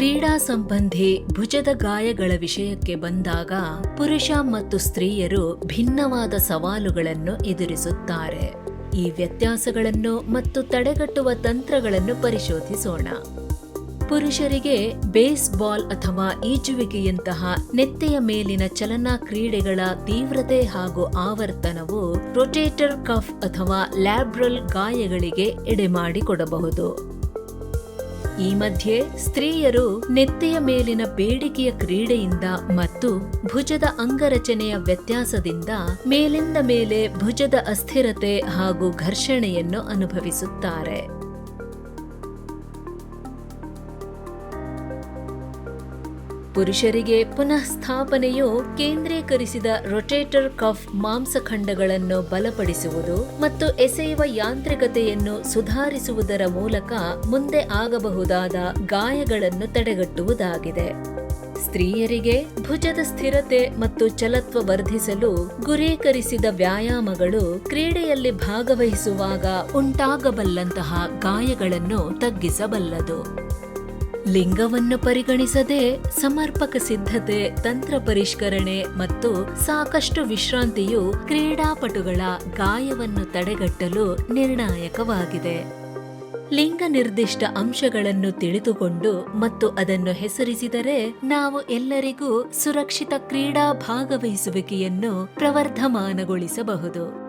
ಕ್ರೀಡಾ ಸಂಬಂಧಿ ಭುಜದ ಗಾಯಗಳ ವಿಷಯಕ್ಕೆ ಬಂದಾಗ ಪುರುಷ ಮತ್ತು ಸ್ತ್ರೀಯರು ಭಿನ್ನವಾದ ಸವಾಲುಗಳನ್ನು ಎದುರಿಸುತ್ತಾರೆ. ಈ ವ್ಯತ್ಯಾಸಗಳನ್ನು ಮತ್ತು ತಡೆಗಟ್ಟುವ ತಂತ್ರಗಳನ್ನು ಪರಿಶೋಧಿಸೋಣ. ಪುರುಷರಿಗೆ ಬೇಸ್ಬಾಲ್ ಅಥವಾ ಈಜುವಿಕೆಯಂತಹ ನೆತ್ತೆಯ ಮೇಲಿನ ಚಲನಾ ಕ್ರೀಡೆಗಳ ತೀವ್ರತೆ ಹಾಗೂ ಆವರ್ತನವು ರೊಟೇಟರ್ ಕಫ್ ಅಥವಾ ಲ್ಯಾಬ್ರಲ್ ಗಾಯಗಳಿಗೆ ಎಡೆಮಾಡಿಕೊಡಬಹುದು. ಈ ಮಧ್ಯೆ ಸ್ತ್ರೀಯರು ನೆತ್ತೆಯ ಮೇಲಿನ ಬೇಡಿಕೆಯ ಕ್ರೀಡೆಯಿಂದ ಮತ್ತು ಭುಜದ ಅಂಗರಚನೆಯ ವ್ಯತ್ಯಾಸದಿಂದ ಮೇಲಿಂದ ಮೇಲೆ ಭುಜದ ಅಸ್ಥಿರತೆ ಹಾಗೂ ಘರ್ಷಣೆಯನ್ನು ಅನುಭವಿಸುತ್ತಾರೆ. ಪುರುಷರಿಗೆ ಪುನಃಸ್ಥಾಪನೆಯು ಕೇಂದ್ರೀಕರಿಸಿದ ರೊಟೇಟರ್ ಕಫ್ ಮಾಂಸಖಂಡಗಳನ್ನು ಬಲಪಡಿಸುವುದು ಮತ್ತು ಎಸೆಯುವ ಯಾಂತ್ರಿಕತೆಯನ್ನು ಸುಧಾರಿಸುವುದರ ಮೂಲಕ ಮುಂದೆ ಆಗಬಹುದಾದ ಗಾಯಗಳನ್ನು ತಡೆಗಟ್ಟುವುದಾಗಿದೆ. ಸ್ತ್ರೀಯರಿಗೆ ಭುಜದ ಸ್ಥಿರತೆ ಮತ್ತು ಚಲತ್ವ ವರ್ಧಿಸಲು ಗುರೀಕರಿಸಿದ ವ್ಯಾಯಾಮಗಳು ಕ್ರೀಡೆಯಲ್ಲಿ ಭಾಗವಹಿಸುವಾಗ ಉಂಟಾಗಬಲ್ಲಂತಹ ಗಾಯಗಳನ್ನು ತಗ್ಗಿಸಬಲ್ಲದು. ಲಿಂಗವನ್ನು ಪರಿಗಣಿಸದೆ ಸಮರ್ಪಕ ಸಿದ್ಧತೆ, ತಂತ್ರ ಪರಿಷ್ಕರಣೆ ಮತ್ತು ಸಾಕಷ್ಟು ವಿಶ್ರಾಂತಿಯು ಕ್ರೀಡಾಪಟುಗಳ ಗಾಯವನ್ನು ತಡೆಗಟ್ಟಲು ನಿರ್ಣಾಯಕವಾಗಿದೆ. ಲಿಂಗ ನಿರ್ದಿಷ್ಟ ಅಂಶಗಳನ್ನು ತಿಳಿದುಕೊಂಡು ಮತ್ತು ಅದನ್ನು ಹೆಸರಿಸಿದರೆ ನಾವು ಎಲ್ಲರಿಗೂ ಸುರಕ್ಷಿತ ಕ್ರೀಡಾ ಭಾಗವಹಿಸುವಿಕೆಯನ್ನು ಪ್ರವರ್ಧಮಾನಗೊಳಿಸಬಹುದು.